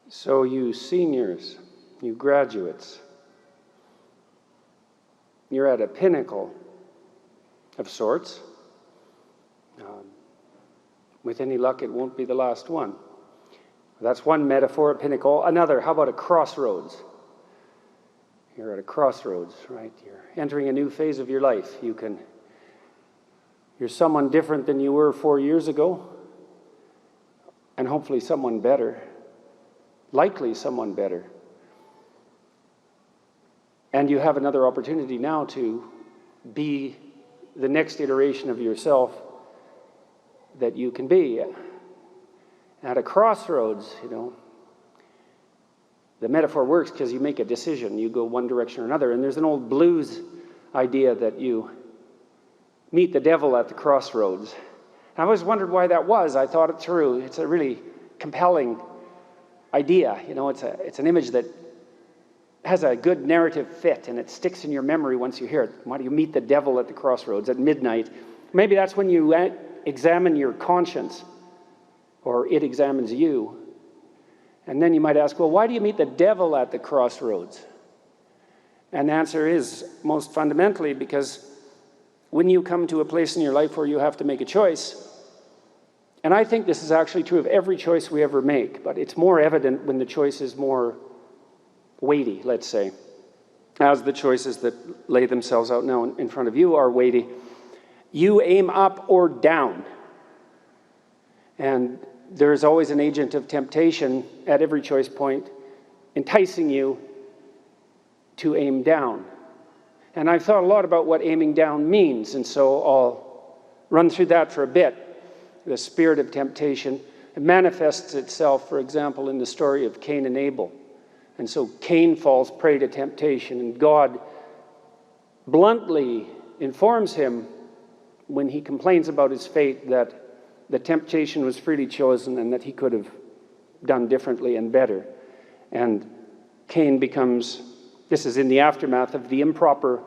So you seniors, you graduates, you're at a pinnacle of sorts. With any luck, it won't be the last one. That's one metaphor, a pinnacle. Another, how about a crossroads? You're at a crossroads, right? You're entering a new phase of your life. You're someone different than you were 4 years ago, and hopefully someone better, likely someone better. And you have another opportunity now to be the next iteration of yourself that you can be. At a crossroads, the metaphor works because you make a decision. You go one direction or another. And there's an old blues idea that you meet the devil at the crossroads. And I always wondered why that was. I thought it through. It's a really compelling idea. It's an image that has a good narrative fit, and it sticks in your memory once you hear it. Why do you meet the devil at the crossroads at midnight? Maybe that's when you examine your conscience, or it examines you. And then you might ask, well, why do you meet the devil at the crossroads? And the answer is, most fundamentally, because when you come to a place in your life where you have to make a choice, and I think this is actually true of every choice we ever make, but it's more evident when the choice is more weighty, let's say, as the choices that lay themselves out now in front of you are weighty. You aim up or down. And there's always an agent of temptation at every choice point enticing you to aim down. And I've thought a lot about what aiming down means, and so I'll run through that for a bit. The spirit of temptation, it manifests itself, for example, in the story of Cain and Abel. And so Cain falls prey to temptation, and God bluntly informs him when he complains about his fate that the temptation was freely chosen and that he could have done differently and better. And Cain becomes, this is in the aftermath of the improper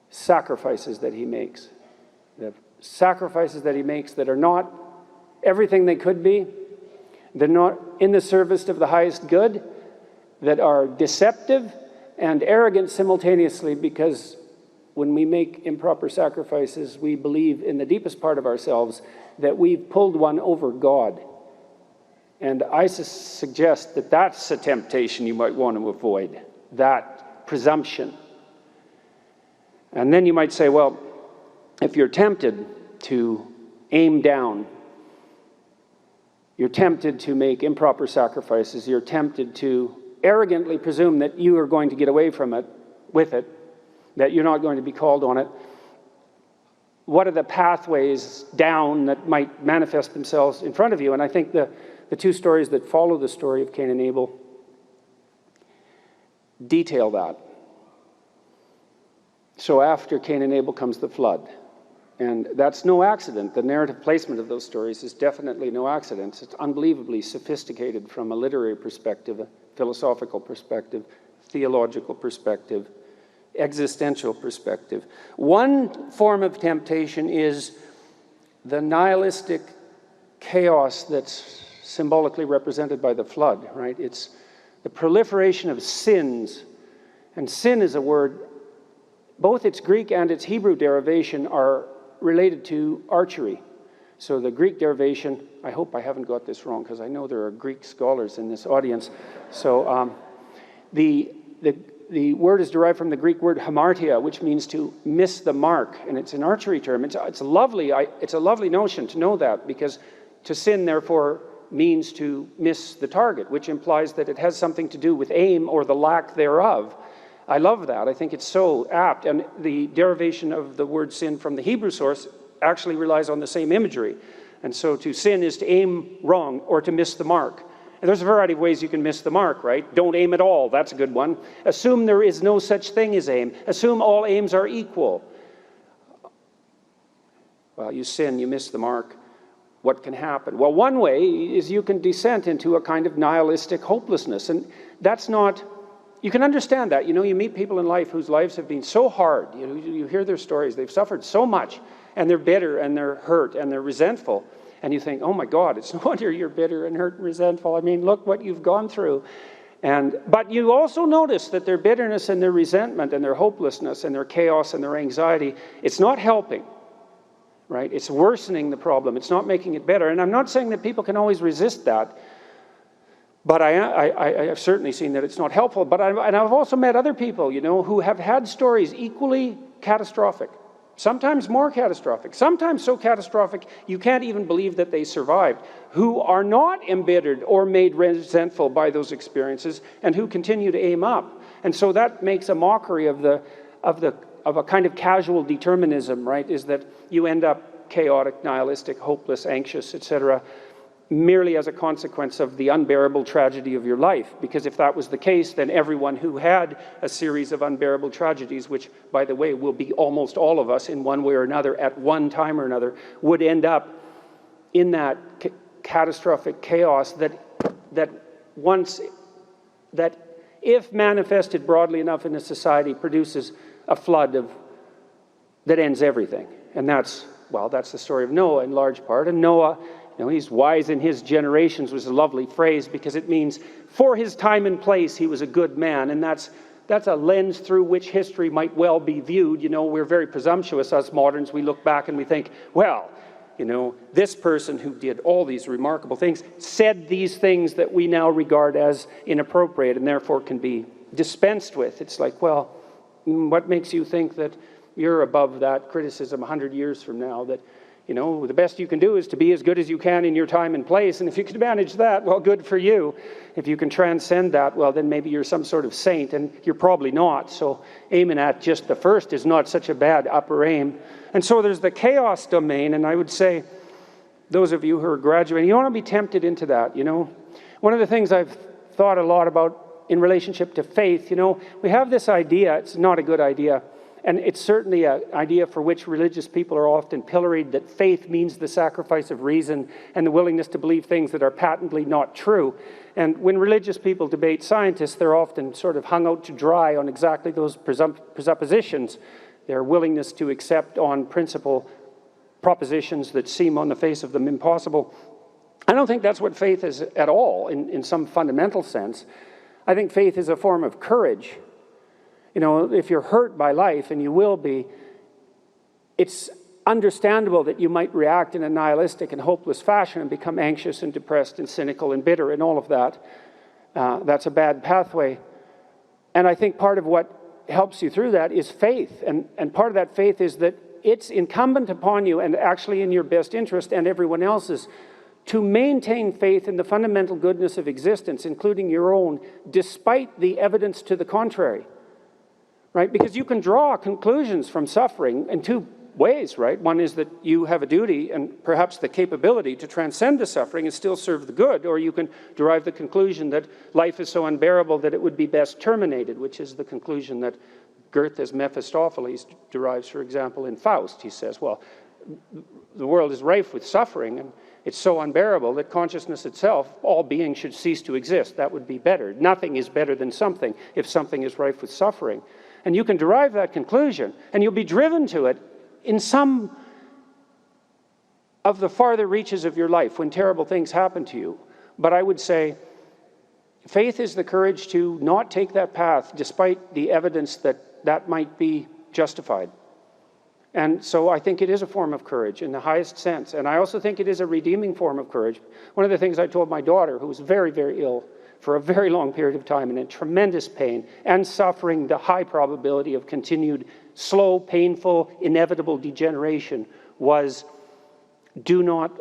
sacrifices that he makes. The sacrifices that he makes that are not everything they could be. They're not in the service of the highest good, that are deceptive and arrogant simultaneously, because when we make improper sacrifices, we believe in the deepest part of ourselves that we've pulled one over God. And I suggest that that's a temptation you might want to avoid, that presumption. And then you might say, well, if you're tempted to aim down, you're tempted to make improper sacrifices, you're tempted to arrogantly presume that you are going to get away from it, with it, that you're not going to be called on it. What are the pathways down that might manifest themselves in front of you? And I think the two stories that follow the story of Cain and Abel detail that. So after Cain and Abel comes the flood. And that's no accident. The narrative placement of those stories is definitely no accident. It's unbelievably sophisticated from a literary perspective, a philosophical perspective, theological perspective, existential perspective. One form of temptation is the nihilistic chaos that's symbolically represented by the flood, right? It's the proliferation of sins. And sin is a word, both its Greek and its Hebrew derivation are related to archery. So the Greek derivation, I hope I haven't got this wrong, because I know there are Greek scholars in this audience. So the word is derived from the Greek word hamartia, which means to miss the mark, and it's an archery term. It's a lovely notion to know that, because to sin, therefore, means to miss the target, which implies that it has something to do with aim or the lack thereof. I love that. I think it's so apt. And the derivation of the word sin from the Hebrew source actually relies on the same imagery. And so to sin is to aim wrong or to miss the mark. And there's a variety of ways you can miss the mark, right? Don't aim at all. That's a good one. Assume there is no such thing as aim. Assume all aims are equal. Well, you sin, you miss the mark. What can happen? Well, one way is you can descend into a kind of nihilistic hopelessness. And that's not... You can understand that. You meet people in life whose lives have been so hard. You hear their stories. They've suffered so much, and they're bitter, and they're hurt, and they're resentful. And you think, oh my God, it's no wonder you're bitter and hurt and resentful. I mean, look what you've gone through. But you also notice that their bitterness and their resentment and their hopelessness and their chaos and their anxiety, it's not helping, right? It's worsening the problem. It's not making it better. And I'm not saying that people can always resist that, but I've certainly seen that it's not helpful. But I've also met other people, you know, who have had stories equally catastrophic, sometimes more catastrophic, sometimes so catastrophic you can't even believe that they survived, who are not embittered or made resentful by those experiences and who continue to aim up. And so that makes a mockery of a kind of casual determinism, right? Is that you end up chaotic, nihilistic, hopeless, anxious, etc., merely as a consequence of the unbearable tragedy of your life. Because if that was the case, then everyone who had a series of unbearable tragedies, which, by the way, will be almost all of us in one way or another at one time or another, would end up in that catastrophic chaos that if manifested broadly enough in a society, produces a flood that ends everything. And that's the story of Noah in large part. And Noah, you know, he's wise in his generations was a lovely phrase because it means for his time and place he was a good man, and that's a lens through which history might well be viewed. You know, we're very presumptuous, us moderns. We look back and we think, well, you know, this person who did all these remarkable things said these things that we now regard as inappropriate and therefore can be dispensed with. It's like, well, what makes you think that you're above that criticism 100 years from now, that, you know, the best you can do is to be as good as you can in your time and place. And if you can manage that, well, good for you. If you can transcend that, well, then maybe you're some sort of saint, and you're probably not. So aiming at just the first is not such a bad upper aim. And so there's the chaos domain, and I would say, those of you who are graduating, you don't want to be tempted into that, you know. One of the things I've thought a lot about in relationship to faith, you know, we have this idea, it's not a good idea, and it's certainly an idea for which religious people are often pilloried, that faith means the sacrifice of reason and the willingness to believe things that are patently not true. And when religious people debate scientists, they're often sort of hung out to dry on exactly those presuppositions. Their willingness to accept on principle propositions that seem on the face of them impossible. I don't think that's what faith is at all in some fundamental sense. I think faith is a form of courage. You know, if you're hurt by life, and you will be, it's understandable that you might react in a nihilistic and hopeless fashion and become anxious and depressed and cynical and bitter and all of that. That's a bad pathway. And I think part of what helps you through that is faith. And part of that faith is that it's incumbent upon you, and actually in your best interest and everyone else's, to maintain faith in the fundamental goodness of existence, including your own, despite the evidence to the contrary. Right? Because you can draw conclusions from suffering in two ways, right? One is that you have a duty and perhaps the capability to transcend the suffering and still serve the good, or you can derive the conclusion that life is so unbearable that it would be best terminated, which is the conclusion that Goethe's Mephistopheles derives, for example, in Faust. He says, well, the world is rife with suffering, and it's so unbearable that consciousness itself, all beings should cease to exist. That would be better. Nothing is better than something if something is rife with suffering. And you can derive that conclusion, and you'll be driven to it in some of the farther reaches of your life when terrible things happen to you. But I would say faith is the courage to not take that path despite the evidence that that might be justified. And so I think it is a form of courage in the highest sense. And I also think it is a redeeming form of courage. One of the things I told my daughter, who was very, very ill for a very long period of time and in tremendous pain and suffering the high probability of continued slow, painful, inevitable degeneration, was do not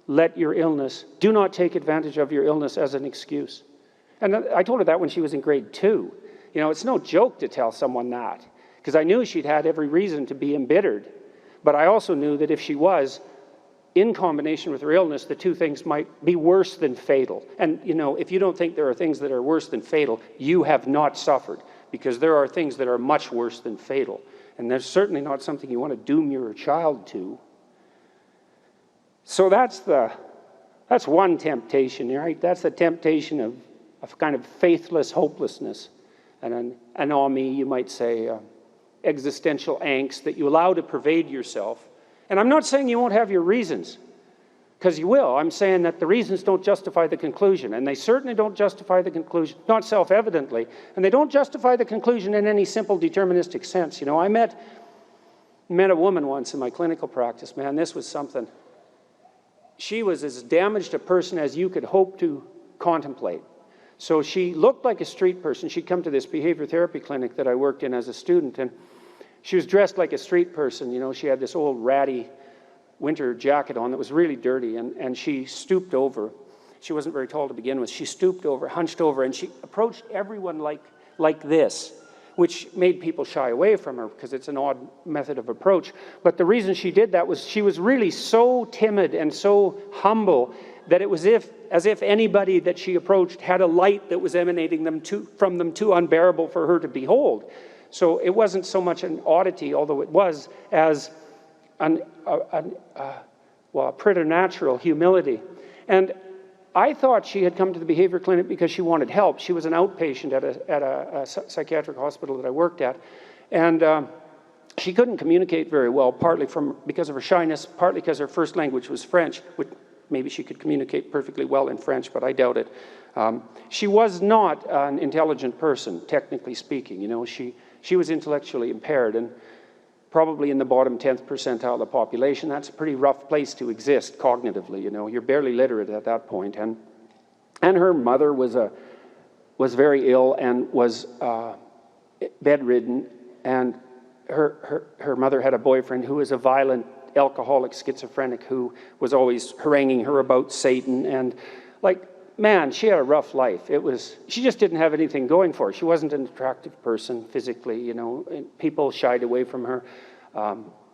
let your illness, do not take advantage of your illness as an excuse. And I told her that when she was in grade 2. You know, it's no joke to tell someone that, because I knew she'd had every reason to be embittered. But I also knew that if she was, in combination with her illness, the two things might be worse than fatal. And, you know, if you don't think there are things that are worse than fatal, you have not suffered, because there are things that are much worse than fatal. And there's certainly not something you want to doom your child to. So that's one temptation, right? That's the temptation of kind of faithless hopelessness. And an anomie, you might say, existential angst that you allow to pervade yourself. And I'm not saying you won't have your reasons. Because you will. I'm saying that the reasons don't justify the conclusion, and they certainly don't justify the conclusion, not self-evidently, and they don't justify the conclusion in any simple deterministic sense. You know, I met a woman once in my clinical practice. Man, this was something. She was as damaged a person as you could hope to contemplate. So she looked like a street person. She'd come to this behavior therapy clinic that I worked in as a student, and she was dressed like a street person. You know, she had this old ratty winter jacket on that was really dirty, and she stooped over. She wasn't very tall to begin with. She stooped over, hunched over, and she approached everyone like this, which made people shy away from her because it's an odd method of approach. But the reason she did that was she was really so timid and so humble that it was as if anybody that she approached had a light that was emanating from them too unbearable for her to behold. So it wasn't so much an oddity, although it was, as a preternatural humility. And I thought she had come to the behavior clinic because she wanted help. She was an outpatient at a psychiatric hospital that I worked at. And she couldn't communicate very well, partly because of her shyness, partly because her first language was French, which maybe she could communicate perfectly well in French, but I doubt it. She was not an intelligent person, technically speaking. You know, she was intellectually impaired, and probably in the bottom 10th percentile of the population. That's a pretty rough place to exist cognitively, you know. You're barely literate at that point. And her mother was very ill and was bedridden, and her mother had a boyfriend who was a violent alcoholic schizophrenic who was always haranguing her about Satan. And like, man, she had a rough life. She just didn't have anything going for her. She wasn't an attractive person physically, you know. People shied away from her.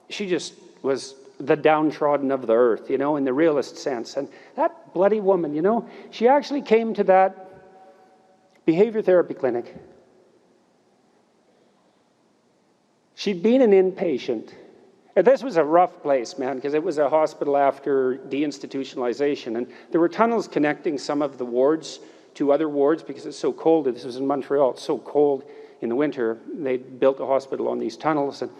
She just was the downtrodden of the earth, you know, in the realist sense. And that bloody woman, you know, she actually came to that behavior therapy clinic. She'd been an inpatient. And this was a rough place, man, because it was a hospital after deinstitutionalization, and there were tunnels connecting some of the wards to other wards because it's so cold. This was in Montreal. It's so cold in the winter. They built a hospital on these tunnels, and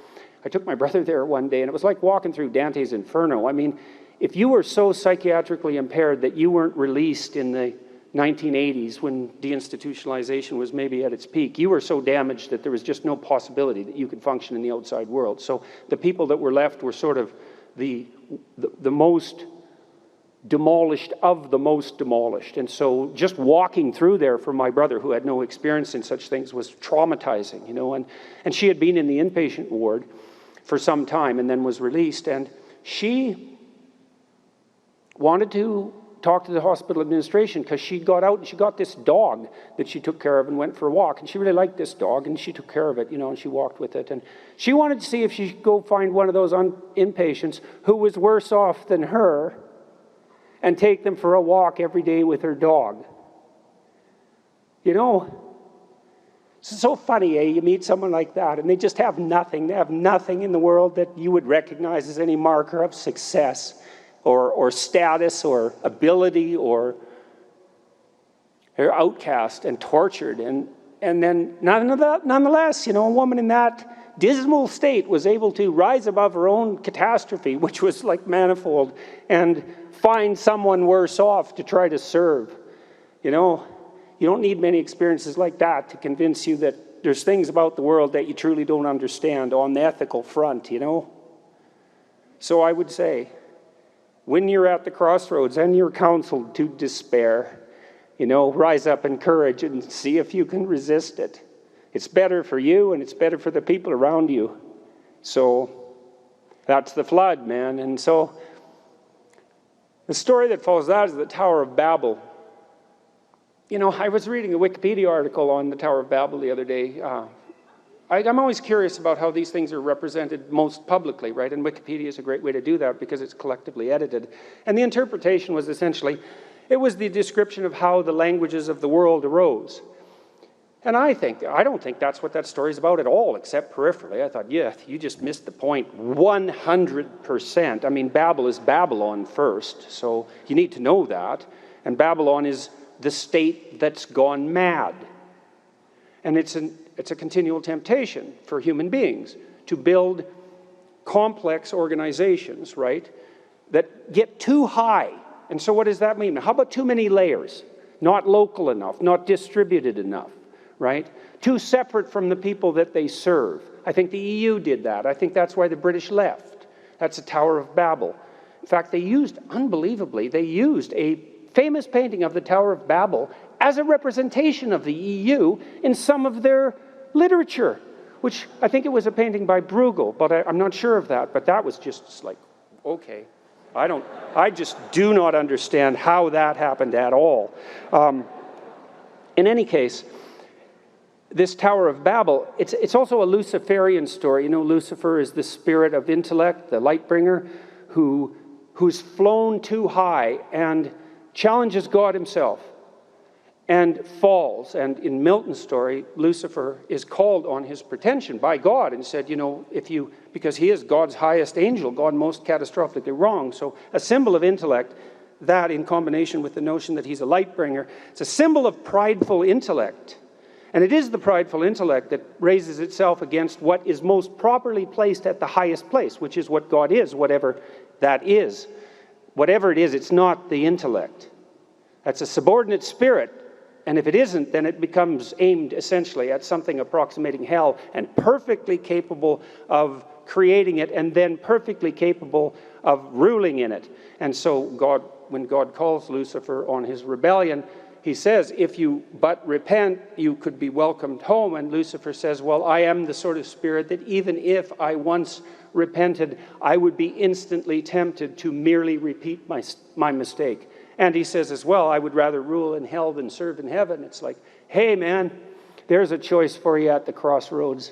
I took my brother there one day, and it was like walking through Dante's Inferno. I mean, if you were so psychiatrically impaired that you weren't released in the 1980s when deinstitutionalization was maybe at its peak, you were so damaged that there was just no possibility that you could function in the outside world. So the people that were left were sort of the most demolished of the most demolished. And so just walking through there for my brother, who had no experience in such things, was traumatizing, you know. And she had been in the inpatient ward for some time and then was released, and she wanted to talk to the hospital administration because she got out and she got this dog that she took care of and went for a walk, and she really liked this dog and she took care of it, you know, and she walked with it, and she wanted to see if she could go find one of those inpatients who was worse off than her and take them for a walk every day with her dog. You know, it's so funny, you meet someone like that and they just have nothing. They have nothing in the world that you would recognize as any marker of success or status or ability, or they're outcast and tortured. And then nonetheless, you know, a woman in that dismal state was able to rise above her own catastrophe, which was like manifold, and find someone worse off to try to serve. You know, you don't need many experiences like that to convince you that there's things about the world that you truly don't understand on the ethical front, you know. So I would say, when you're at the crossroads and you're counseled to despair, you know, rise up in courage and see if you can resist it. It's better for you and it's better for the people around you. So that's the flood, man. And so the story that follows that is the Tower of Babel. You know, I was reading a Wikipedia article on the Tower of Babel the other day. I'm always curious about how these things are represented most publicly, right? And Wikipedia is a great way to do that because it's collectively edited. And the interpretation was essentially, it was the description of how the languages of the world arose. And I don't think that's what that story is about at all, except peripherally. I thought, yeah, you just missed the point 100%. I mean, Babel is Babylon first, so you need to know that. And Babylon is the state that's gone mad. And it's a continual temptation for human beings to build complex organizations, right, that get too high. And so what does that mean? How about too many layers? Not local enough, not distributed enough, right? Too separate from the people that they serve. I think the EU did that. I think that's why the British left. That's the Tower of Babel. In fact, unbelievably, they used a famous painting of the Tower of Babel as a representation of the EU in some of their literature, which I think it was a painting by Bruegel, but I'm not sure of that. But that was just like, okay. I just do not understand how that happened at all. In any case, this Tower of Babel, it's also a Luciferian story. You know, Lucifer is the spirit of intellect, the light bringer, who's flown too high and challenges God himself and falls. And in Milton's story, Lucifer is called on his pretension by God and said, you know, because he is God's highest angel, God most catastrophically wrong. So a symbol of intellect, that in combination with the notion that he's a light bringer, it's a symbol of prideful intellect. And it is the prideful intellect that raises itself against what is most properly placed at the highest place, which is what God is, whatever that is. Whatever it is, it's not the intellect. That's a subordinate spirit. And if it isn't, then it becomes aimed essentially at something approximating hell and perfectly capable of creating it and then perfectly capable of ruling in it. And so when God calls Lucifer on his rebellion, he says, if you but repent, you could be welcomed home. And Lucifer says, well, I am the sort of spirit that even if I once repented, I would be instantly tempted to merely repeat my mistake. And he says as well, I would rather rule in hell than serve in heaven. It's like, hey man, there's a choice for you at the crossroads.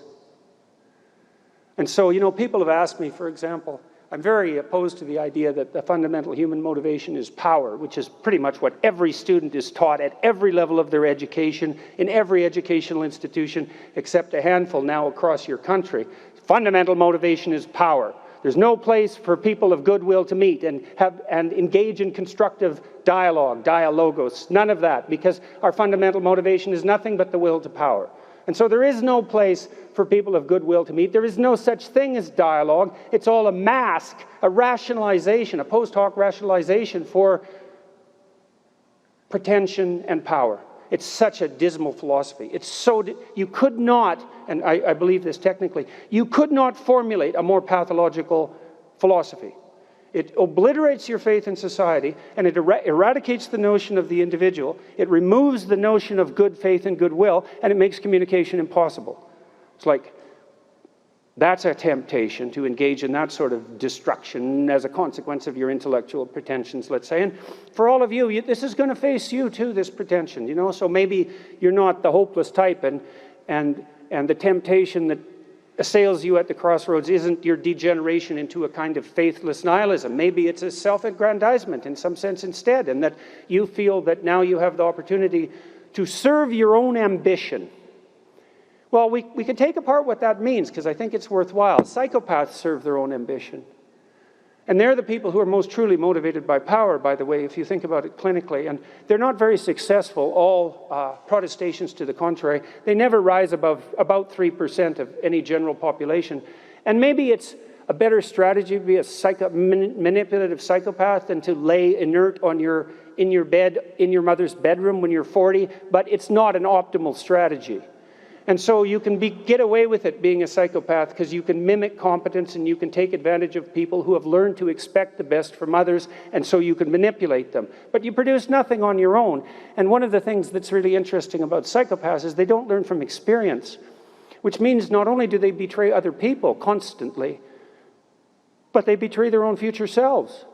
And so, you know, people have asked me, for example, I'm very opposed to the idea that the fundamental human motivation is power, which is pretty much what every student is taught at every level of their education, in every educational institution, except a handful now across your country. Fundamental motivation is power. There's no place for people of goodwill to meet and engage in constructive dialogue, dialogos, none of that, because our fundamental motivation is nothing but the will to power. And so there is no place for people of goodwill to meet. There is no such thing as dialogue. It's all a mask, a rationalization, a post hoc rationalization for pretension and power. It's such a dismal philosophy. You could not, and I believe this technically, you could not formulate a more pathological philosophy. It obliterates your faith in society, and it eradicates the notion of the individual. It removes the notion of good faith and goodwill, and it makes communication impossible. It's like, that's a temptation to engage in that sort of destruction as a consequence of your intellectual pretensions, let's say. And for all of you, this is going to face you too, this pretension, you know. So maybe you're not the hopeless type, and the temptation that assails you at the crossroads isn't your degeneration into a kind of faithless nihilism. Maybe it's a self-aggrandizement in some sense instead, and that you feel that now you have the opportunity to serve your own ambition. Well, we can take apart what that means, because I think it's worthwhile. Psychopaths serve their own ambition. And they're the people who are most truly motivated by power, by the way, if you think about it clinically. And they're not very successful, all protestations to the contrary. They never rise above about 3% of any general population. And maybe it's a better strategy to be a manipulative psychopath than to lay inert in your bed, in your mother's bedroom when you're 40, but it's not an optimal strategy. And so you can get away with it being a psychopath because you can mimic competence and you can take advantage of people who have learned to expect the best from others, and so you can manipulate them. But you produce nothing on your own. And one of the things that's really interesting about psychopaths is they don't learn from experience, which means not only do they betray other people constantly, but they betray their own future selves.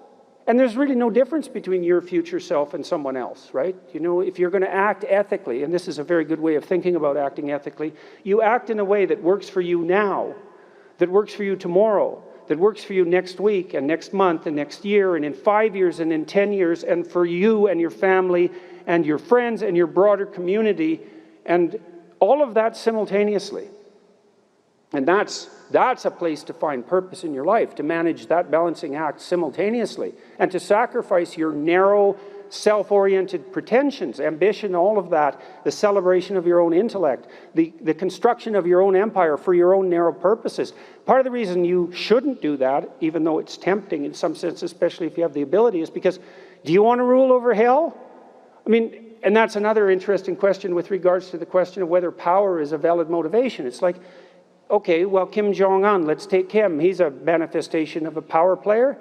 And there's really no difference between your future self and someone else, right? You know, if you're going to act ethically, and this is a very good way of thinking about acting ethically, you act in a way that works for you now, that works for you tomorrow, that works for you next week and next month and next year and in 5 years and in 10 years, and for you and your family and your friends and your broader community, and all of that simultaneously. And that's a place to find purpose in your life, to manage that balancing act simultaneously, and to sacrifice your narrow self-oriented pretensions, ambition, all of that, the celebration of your own intellect, the construction of your own empire for your own narrow purposes. Part of the reason you shouldn't do that, even though it's tempting in some sense, especially if you have the ability, is because, do you want to rule over hell? I mean, and that's another interesting question with regards to the question of whether power is a valid motivation. It's like, okay, well, Kim Jong-un, let's take him. He's a manifestation of a power player.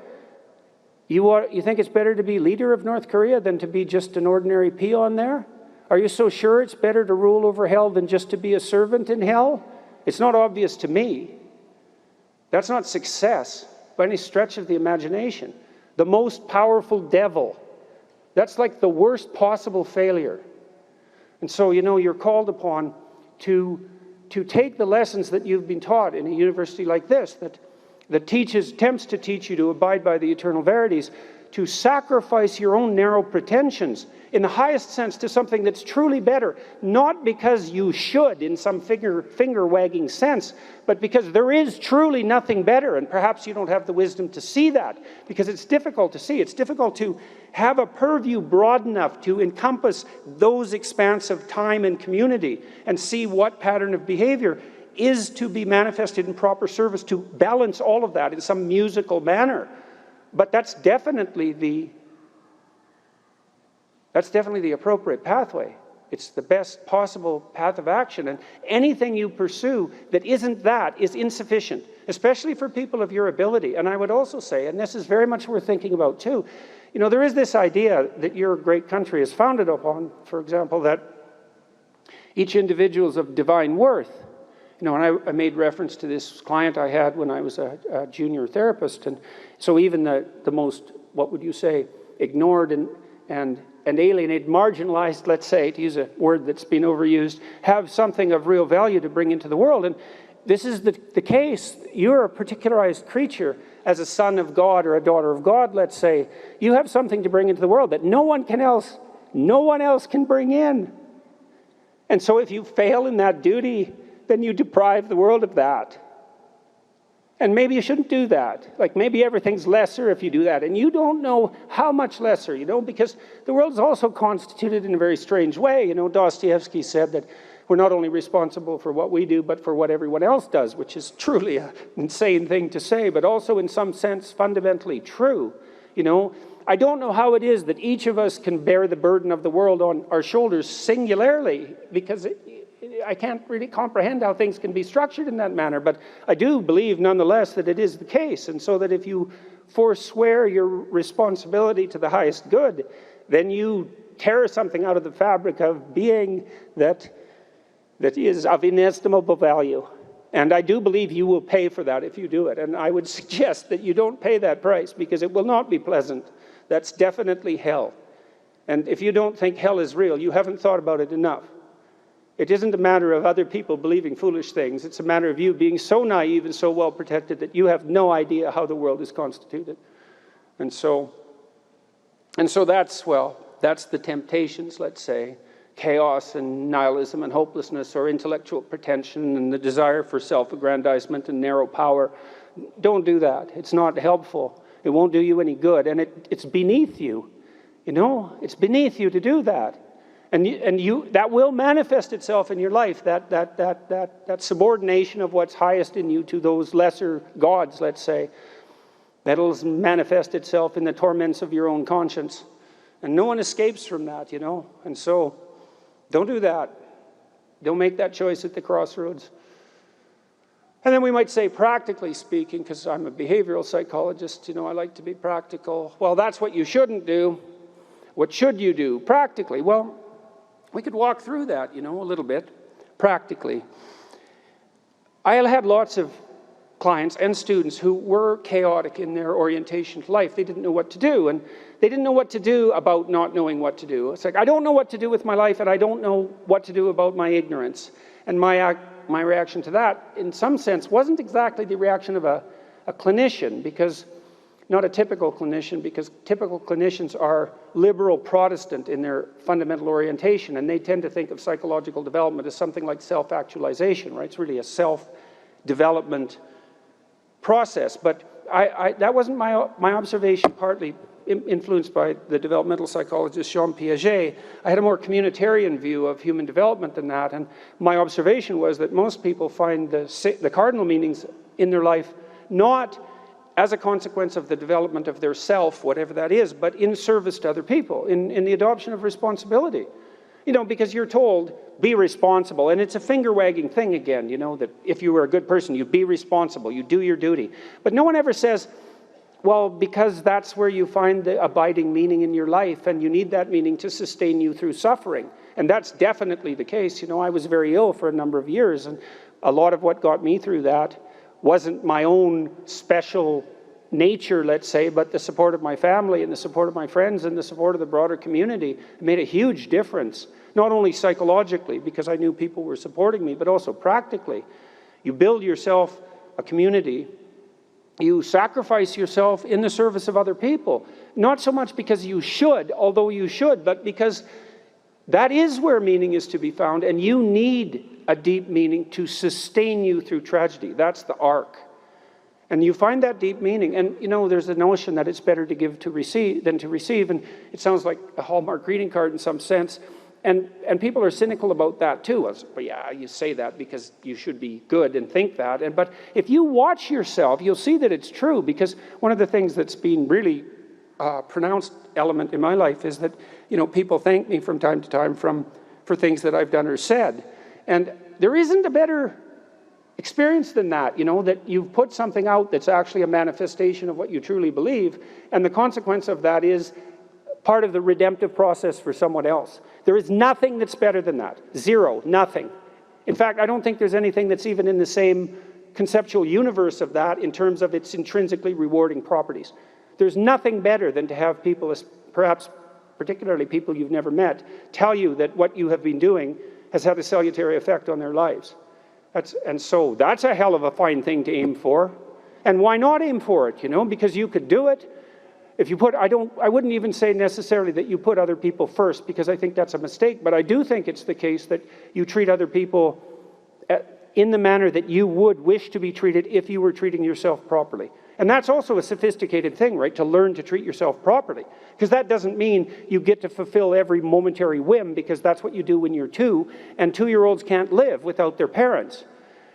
You think it's better to be leader of North Korea than to be just an ordinary peon there? Are you so sure it's better to rule over hell than just to be a servant in hell? It's not obvious to me. That's not success by any stretch of the imagination. The most powerful devil. That's like the worst possible failure. And so, you know, you're called upon to take the lessons that you've been taught in a university like this, that attempts to teach you to abide by the eternal verities, to sacrifice your own narrow pretensions in the highest sense to something that's truly better, not because you should in some finger-wagging sense, but because there is truly nothing better, and perhaps you don't have the wisdom to see that, because it's difficult to see. It's difficult to have a purview broad enough to encompass those expanse of time and community and see what pattern of behavior is to be manifested in proper service to balance all of that in some musical manner. But that's definitely the appropriate pathway. It's the best possible path of action. And anything you pursue that isn't that is insufficient, especially for people of your ability. And I would also say, and this is very much worth thinking about too, you know, there is this idea that your great country is founded upon, for example, that each individual is of divine worth. You know, and I made reference to this client I had when I was a junior therapist, and so even the most, what would you say, ignored and alienated, marginalized, let's say, to use a word that's been overused, have something of real value to bring into the world. And this is the case. You're a particularized creature as a son of God or a daughter of God, let's say. You have something to bring into the world that no one else can bring in. And so if you fail in that duty, then you deprive the world of that. And maybe you shouldn't do that. Like maybe everything's lesser if you do that. And you don't know how much lesser, you know, because the world is also constituted in a very strange way. You know, Dostoevsky said that we're not only responsible for what we do, but for what everyone else does, which is truly an insane thing to say, but also in some sense fundamentally true. You know, I don't know how it is that each of us can bear the burden of the world on our shoulders singularly, because I can't really comprehend how things can be structured in that manner, but I do believe nonetheless that it is the case, and so that if you forswear your responsibility to the highest good, then you tear something out of the fabric of being that is of inestimable value. And I do believe you will pay for that if you do it, and I would suggest that you don't pay that price, because it will not be pleasant. That's definitely hell. And if you don't think hell is real, you haven't thought about it enough. It isn't a matter of other people believing foolish things. It's a matter of you being so naive and so well protected that you have no idea how the world is constituted. And so that's, well, that's the temptations, let's say. Chaos and nihilism and hopelessness, or intellectual pretension and the desire for self-aggrandizement and narrow power. Don't do that. It's not helpful. It won't do you any good. And it's beneath you. You know, it's beneath you to do that. And you that will manifest itself in your life, that subordination of what's highest in you to those lesser gods, let's say. That'll manifest itself in the torments of your own conscience. And no one escapes from that, you know. And so, don't do that. Don't make that choice at the crossroads. And then we might say, practically speaking, because I'm a behavioral psychologist, you know, I like to be practical. Well, that's what you shouldn't do. What should you do practically? Well, we could walk through that, you know, a little bit, practically. I had lots of clients and students who were chaotic in their orientation to life. They didn't know what to do, and they didn't know what to do about not knowing what to do. It's like, I don't know what to do with my life, and I don't know what to do about my ignorance. And my reaction to that, in some sense, wasn't exactly the reaction of a clinician, because not a typical clinician, because typical clinicians are liberal Protestant in their fundamental orientation, and they tend to think of psychological development as something like self-actualization, right? It's really a self-development process. But that wasn't my observation, partly influenced by the developmental psychologist Jean Piaget, I had a more communitarian view of human development than that. And my observation was that most people find the cardinal meanings in their life not as a consequence of the development of their self, whatever that is, but in service to other people, in the adoption of responsibility. You know, because you're told, be responsible, and it's a finger-wagging thing again, you know, that if you were a good person, you be responsible, you do your duty. But no one ever says, well, because that's where you find the abiding meaning in your life, and you need that meaning to sustain you through suffering. And that's definitely the case. You know, I was very ill for a number of years, and a lot of what got me through that wasn't my own special nature, let's say, but the support of my family and the support of my friends and the support of the broader community. It made a huge difference, not only psychologically, because I knew people were supporting me, but also practically. You build yourself a community. You sacrifice yourself in the service of other people, not so much because you should, although you should, but because that is where meaning is to be found, and you need a deep meaning to sustain you through tragedy. That's the arc. And you find that deep meaning. And, you know, there's a notion that it's better to give to receive than to receive, and it sounds like a Hallmark greeting card in some sense. And people are cynical about that too. But yeah, you say that because you should be good and think that. But if you watch yourself, you'll see that it's true, because one of the things that's been really pronounced element in my life is that, you know, people thank me from time to time for things that I've done or said. And there isn't a better experience than that, you know, that you've put something out that's actually a manifestation of what you truly believe, and the consequence of that is part of the redemptive process for someone else. There is nothing that's better than that. Zero, nothing. In fact, I don't think there's anything that's even in the same conceptual universe of that in terms of its intrinsically rewarding properties. There's nothing better than to have people, perhaps particularly people you've never met, tell you that what you have been doing has had a salutary effect on their lives. And so that's a hell of a fine thing to aim for. And why not aim for it, you know? Because you could do it. If you put, I wouldn't even say necessarily that you put other people first, because I think that's a mistake, but I do think it's the case that you treat other people in the manner that you would wish to be treated if you were treating yourself properly. And that's also a sophisticated thing, right? To learn to treat yourself properly. Because that doesn't mean you get to fulfill every momentary whim, because that's what you do when you're 2, and 2-year-olds can't live without their parents.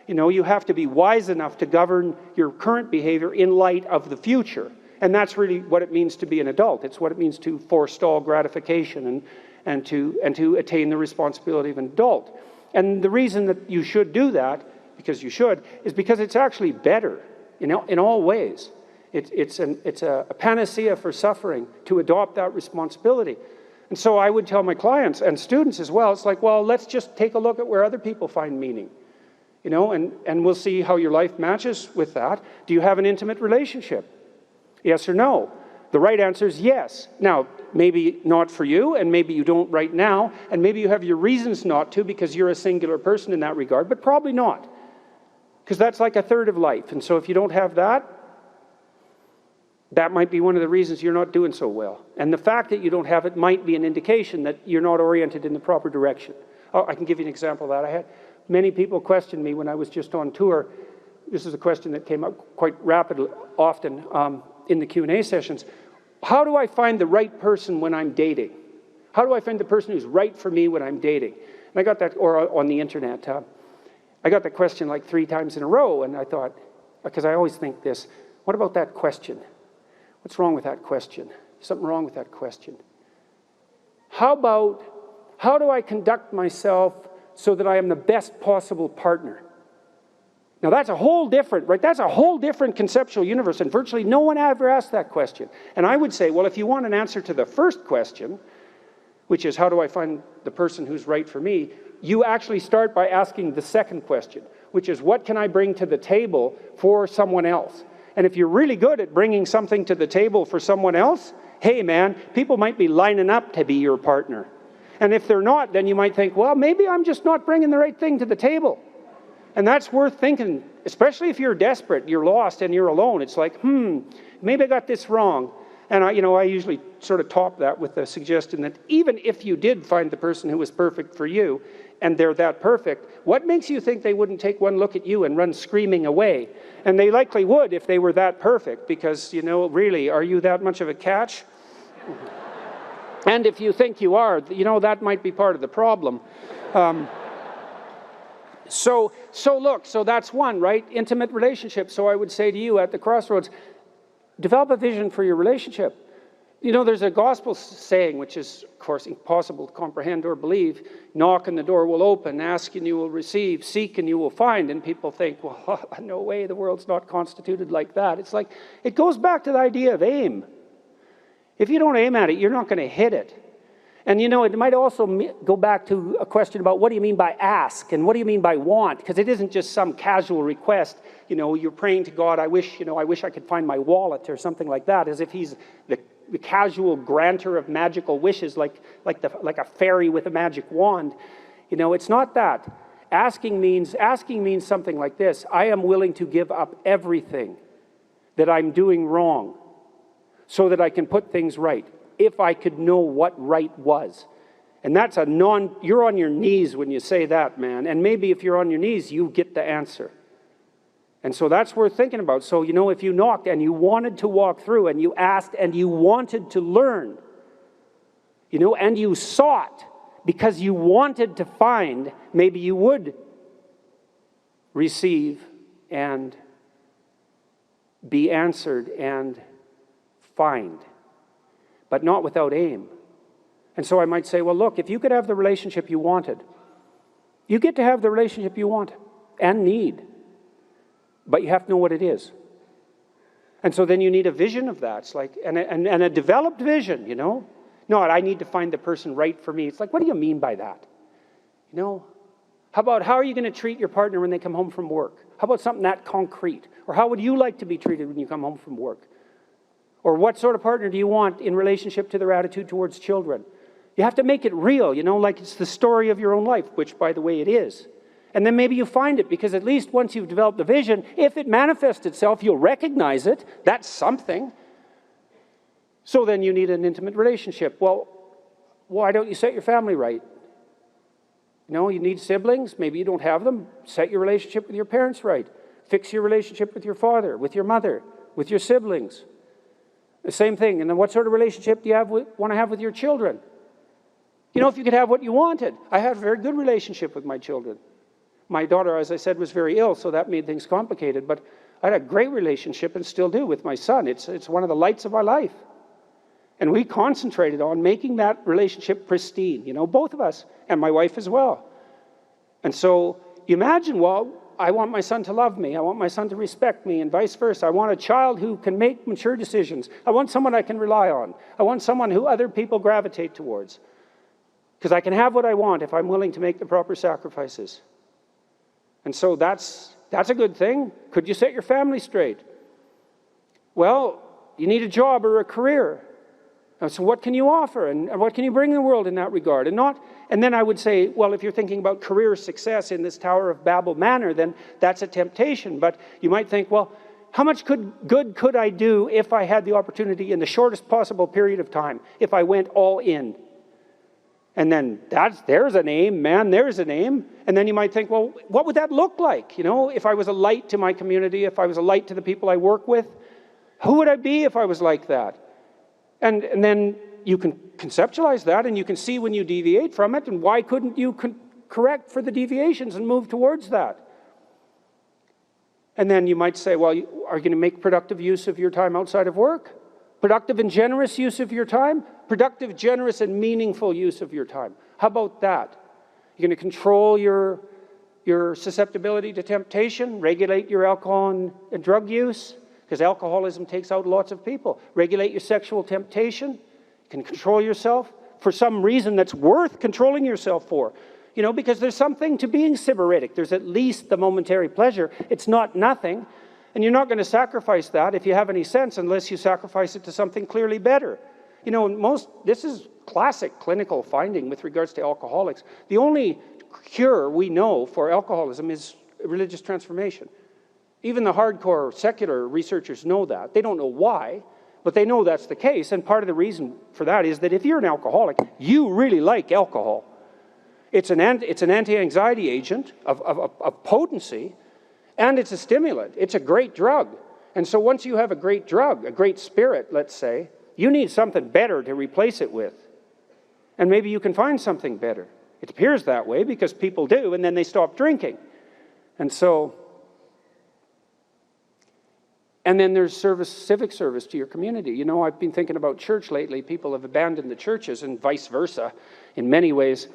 You know, you have to be wise enough to govern your current behavior in light of the future. And that's really what it means to be an adult. It's what it means to forestall gratification and to attain the responsibility of an adult. And the reason that you should do that, because you should, is because it's actually better. You know, in all ways. It's a panacea for suffering to adopt that responsibility. And so I would tell my clients and students as well, it's like, well, let's just take a look at where other people find meaning. You know, and we'll see how your life matches with that. Do you have an intimate relationship? Yes or no? The right answer is yes. Now, maybe not for you, and maybe you don't right now, and maybe you have your reasons not to because you're a singular person in that regard, but probably not. Because that's like a third of life. And so if you don't have that, that might be one of the reasons you're not doing so well. And the fact that you don't have it might be an indication that you're not oriented in the proper direction. Oh, I can give you an example of that. I had many people question me when I was just on tour. This is a question that came up quite rapidly, often in the Q&A sessions. How do I find the right person when I'm dating? How do I find the person who's right for me when I'm dating? And I got that, or on the internet. I got that question like 3 times in a row, and I thought, because I always think this, what about that question? What's wrong with that question? Something wrong with that question. How about, how do I conduct myself so that I am the best possible partner? Now that's a whole different, right? That's a whole different conceptual universe, and virtually no one ever asked that question. And I would say, well, if you want an answer to the first question, which is how do I find the person who's right for me, you actually start by asking the second question, which is what can I bring to the table for someone else? And if you're really good at bringing something to the table for someone else, hey man, people might be lining up to be your partner. And if they're not, then you might think, well, maybe I'm just not bringing the right thing to the table. And that's worth thinking, especially if you're desperate, you're lost and you're alone. It's like, maybe I got this wrong. And I usually sort of top that with the suggestion that even if you did find the person who was perfect for you, and they're that perfect, what makes you think they wouldn't take one look at you and run screaming away? And they likely would if they were that perfect, because, really, are you that much of a catch? And if you think you are, you know, that might be part of the problem. So look, so that's one, right? Intimate relationship. So I would say to you at the crossroads, develop a vision for your relationship. You know, there's a gospel saying, which is, of course, impossible to comprehend or believe. Knock and the door will open, ask and you will receive, seek and you will find. And people think, well, no way, the world's not constituted like that. It's like, it goes back to the idea of aim. If you don't aim at it, you're not going to hit it. And you know, it might also go back to a question about what do you mean by ask and what do you mean by want? Because it isn't just some casual request. You know, you're praying to God, I wish I could find my wallet or something like that, as if he's the casual granter of magical wishes, like a fairy with a magic wand. You know, it's not that. Asking means something like this: I am willing to give up everything that I'm doing wrong so that I can put things right, if I could know what right was. And that's you're on your knees when you say that, man. And maybe if you're on your knees, you get the answer. And so that's worth thinking about. So, you know, if you knocked and you wanted to walk through and you asked and you wanted to learn, you know, and you sought because you wanted to find, maybe you would receive and be answered and find, but not without aim. And so I might say, well, look, if you could have the relationship you wanted, you get to have the relationship you want and need. But you have to know what it is. And so then you need a vision of that. It's like, and a developed vision, you know? Not, I need to find the person right for me. It's like, what do you mean by that? You know? How are you going to treat your partner when they come home from work? How about something that concrete? Or how would you like to be treated when you come home from work? Or what sort of partner do you want in relationship to their attitude towards children? You have to make it real, you know, like it's the story of your own life, which, by the way, it is. And then maybe you find it, because at least once you've developed the vision, if it manifests itself, you'll recognize it. That's something. So then you need an intimate relationship. Well, why don't you set your family right? You know, you need siblings. Maybe you don't have them. Set your relationship with your parents right. Fix your relationship with your father, with your mother, with your siblings. The same thing. And then what sort of relationship do you want to have with your children? You know, if you could have what you wanted. I had a very good relationship with my children. My daughter, as I said, was very ill, so that made things complicated. But I had a great relationship, and still do, with my son. It's one of the lights of my life. And we concentrated on making that relationship pristine, you know, both of us, and my wife as well. And so imagine, well, I want my son to love me. I want my son to respect me, and vice versa. I want a child who can make mature decisions. I want someone I can rely on. I want someone who other people gravitate towards. Because I can have what I want if I'm willing to make the proper sacrifices. And so that's a good thing. Could you set your family straight? Well, you need a job or a career. So what can you offer, and what can you bring the world in that regard? And then I would say, well, if you're thinking about career success in this Tower of Babel manner, then that's a temptation. But you might think, well, how much good could I do if I had the opportunity in the shortest possible period of time, if I went all in? And then there's an aim, man, there's an aim. And then you might think, well, what would that look like? You know, if I was a light to my community, if I was a light to the people I work with, who would I be if I was like that? And then you can conceptualize that, and you can see when you deviate from it, and why couldn't you correct for the deviations and move towards that? And then you might say, well, are you going to make productive use of your time outside of work? Productive and generous use of your time? Productive, generous, and meaningful use of your time. How about that? You're going to control your susceptibility to temptation, regulate your alcohol and drug use, because alcoholism takes out lots of people. Regulate your sexual temptation. You can control yourself for some reason that's worth controlling yourself for. You know, because there's something to being sybaritic. There's at least the momentary pleasure. It's not nothing. And you're not going to sacrifice that, if you have any sense, unless you sacrifice it to something clearly better. You know, this is classic clinical finding with regards to alcoholics. The only cure we know for alcoholism is religious transformation. Even the hardcore secular researchers know that. They don't know why, but they know that's the case. And part of the reason for that is that if you're an alcoholic, you really like alcohol. It's an anti-anxiety agent of potency, and it's a stimulant. It's a great drug. And so once you have a great drug, a great spirit, let's say, You need something better to replace it with. And maybe you can find something better. It appears that way because people do, and then they stop drinking. And then there's civic service to your community. You know, I've been thinking about church lately. People have abandoned the churches and vice versa in many ways.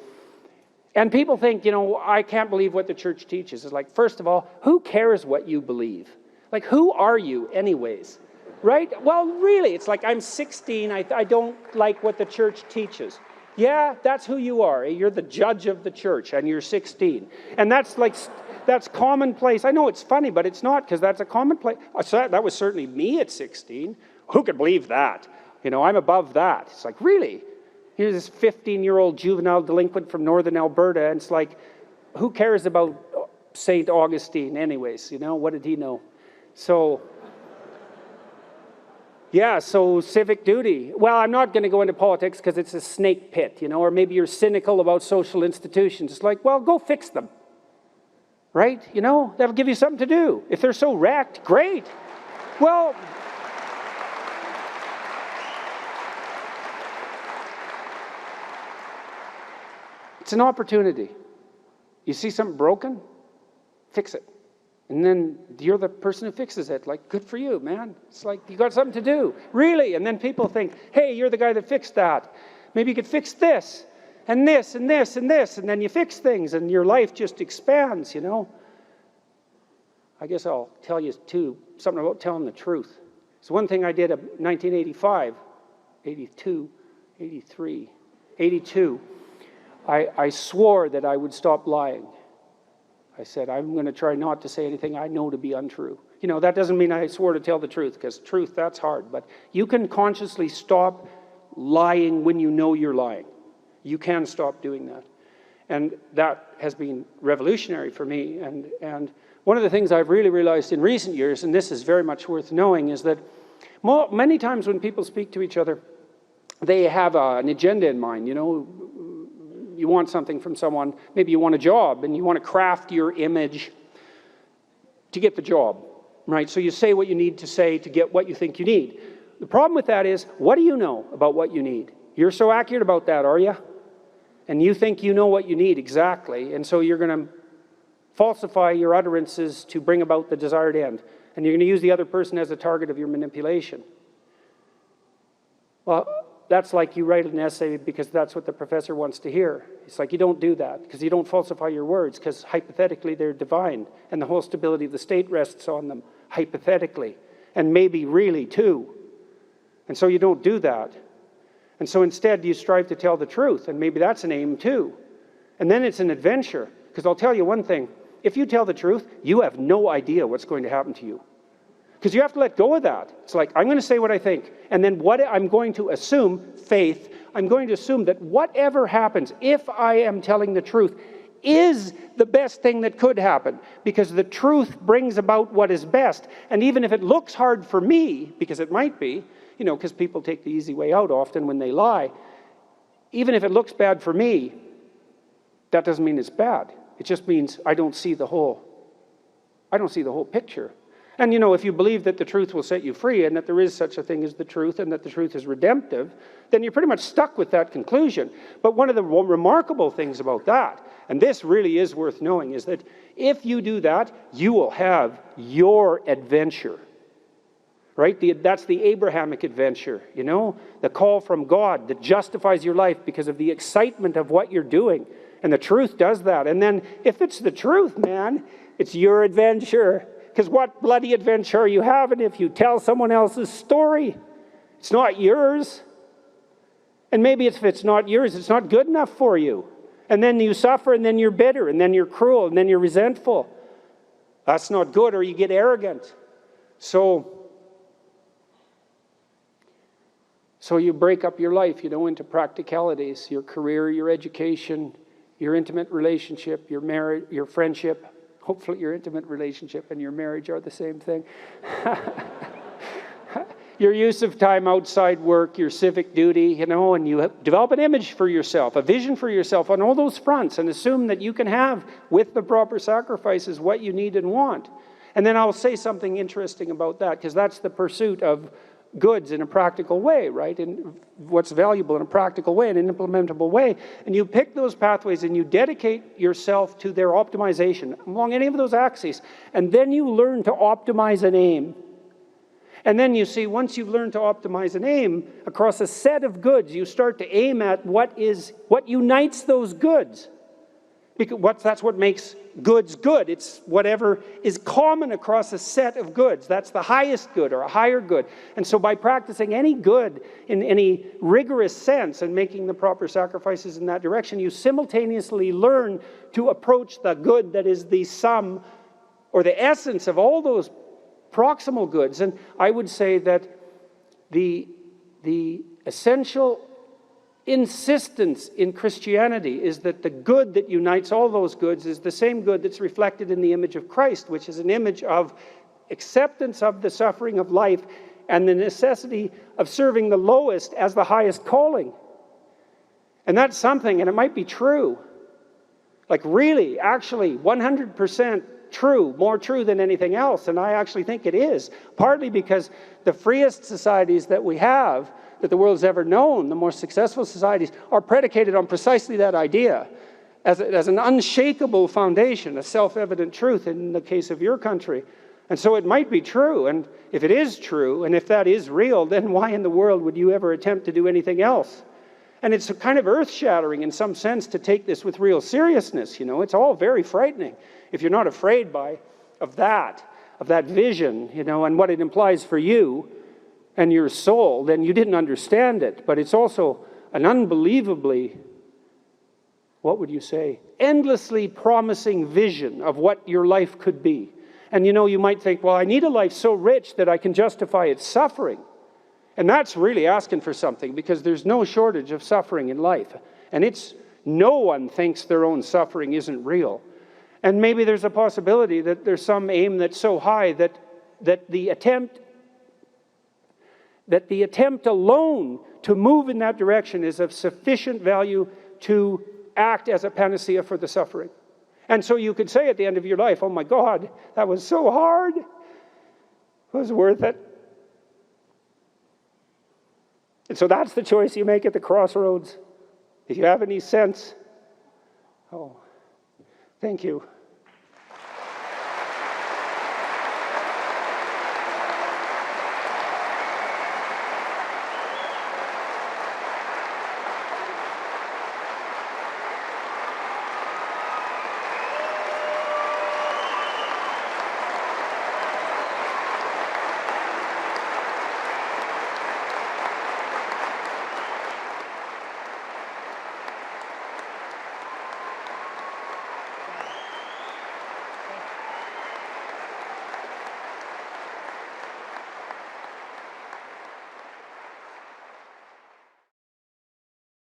And people think, you know, I can't believe what the church teaches. It's like, first of all, who cares what you believe? Like, who are you anyways? Right? Well, really, it's like I'm 16. I don't like what the church teaches. Yeah, that's who you are. You're the judge of the church, and you're 16. And that's commonplace. I know it's funny, but it's not, because that's a commonplace. That was certainly me at 16. Who could believe that? You know, I'm above that. It's like, really? Here's this 15-year-old juvenile delinquent from northern Alberta, and it's like, who cares about St. Augustine anyways? You know, what did he know? So, yeah, so civic duty. Well, I'm not going to go into politics because it's a snake pit, you know, or maybe you're cynical about social institutions. It's like, well, go fix them. Right? You know, that'll give you something to do. If they're so wrecked, great. Well, it's an opportunity. You see something broken? Fix it. And then you're the person who fixes it. Like, good for you, man. It's like, you got something to do. Really? And then people think, hey, you're the guy that fixed that. Maybe you could fix this, and this, and this, and this. And then you fix things, and your life just expands, you know. I guess I'll tell you, too, something about telling the truth. So one thing I did in 1985, 82, 83, 82, I swore that I would stop lying. I said, I'm going to try not to say anything I know to be untrue. You know, that doesn't mean I swore to tell the truth, because truth, that's hard. But you can consciously stop lying when you know you're lying. You can stop doing that. And that has been revolutionary for me. And one of the things I've really realized in recent years, and this is very much worth knowing, is that many times when people speak to each other, they have an agenda in mind, you know. You want something from someone, maybe you want a job, and you want to craft your image to get the job, right? So you say what you need to say to get what you think you need. The problem with that is, what do you know about what you need? You're so accurate about that, are you? And you think you know what you need exactly, and so you're going to falsify your utterances to bring about the desired end, and you're going to use the other person as a target of your manipulation. Well, that's like you write an essay because that's what the professor wants to hear. It's like, you don't do that, because you don't falsify your words, because hypothetically they're divine, and the whole stability of the state rests on them, hypothetically, and maybe really too. And so you don't do that. And so instead you strive to tell the truth, and maybe that's an aim too. And then it's an adventure, because I'll tell you one thing, if you tell the truth, you have no idea what's going to happen to you. Because you have to let go of that. It's like, I'm going to say what I think. And then what I'm going to assume, faith, I'm going to assume that whatever happens, if I am telling the truth, is the best thing that could happen. Because the truth brings about what is best. And even if it looks hard for me, because it might be, you know, because people take the easy way out often when they lie, even if it looks bad for me, that doesn't mean it's bad. It just means I don't see the whole picture. And, you know, if you believe that the truth will set you free and that there is such a thing as the truth and that the truth is redemptive, then you're pretty much stuck with that conclusion. But one of the remarkable things about that, and this really is worth knowing, is that if you do that, you will have your adventure. Right? That's the Abrahamic adventure, you know? The call from God that justifies your life because of the excitement of what you're doing. And the truth does that. And then if it's the truth, man, it's your adventure. Because what bloody adventure are you having if you tell someone else's story? It's not yours. And maybe if it's not yours, it's not good enough for you. And then you suffer, and then you're bitter, and then you're cruel, and then you're resentful. That's not good, or you get arrogant. So you break up your life, you know, into practicalities, your career, your education, your intimate relationship, your marriage, your friendship. Hopefully your intimate relationship and your marriage are the same thing. Your use of time outside work, your civic duty, you know, and you develop an image for yourself, a vision for yourself on all those fronts, and assume that you can have, with the proper sacrifices, what you need and want. And then I'll say something interesting about that, because that's the pursuit of goods in a practical way, right? And what's valuable in a practical way, in an implementable way. And you pick those pathways and you dedicate yourself to their optimization along any of those axes. And then you learn to optimize an aim. And then you see, once you've learned to optimize an aim across a set of goods, you start to aim at what unites those goods. Because that's what makes goods good. It's whatever is common across a set of goods. That's the highest good or a higher good. And so by practicing any good in any rigorous sense and making the proper sacrifices in that direction, you simultaneously learn to approach the good that is the sum or the essence of all those proximal goods. And I would say that the essential insistence in Christianity is that the good that unites all those goods is the same good that's reflected in the image of Christ, which is an image of acceptance of the suffering of life and the necessity of serving the lowest as the highest calling. And that's something, and it might be true, like really, actually, 100% true, more true than anything else, and I actually think it is, partly because the freest societies that we have, that the world's ever known, the more successful societies, are predicated on precisely that idea as an unshakable foundation, a self-evident truth in the case of your country. And so it might be true, and if it is true, and if that is real, then why in the world would you ever attempt to do anything else? And it's kind of earth-shattering in some sense to take this with real seriousness, you know. It's all very frightening if you're not afraid of that vision, you know, and what it implies for you and your soul, then you didn't understand it. But it's also an unbelievably, what would you say, endlessly promising vision of what your life could be. And you know, you might think, well, I need a life so rich that I can justify its suffering. And that's really asking for something, because there's no shortage of suffering in life. And no one thinks their own suffering isn't real. And maybe there's a possibility that there's some aim that's so high that the attempt alone to move in that direction is of sufficient value to act as a panacea for the suffering. And so you could say at the end of your life, oh my God, that was so hard. It was worth it. And so that's the choice you make at the crossroads. If you have any sense, oh, thank you.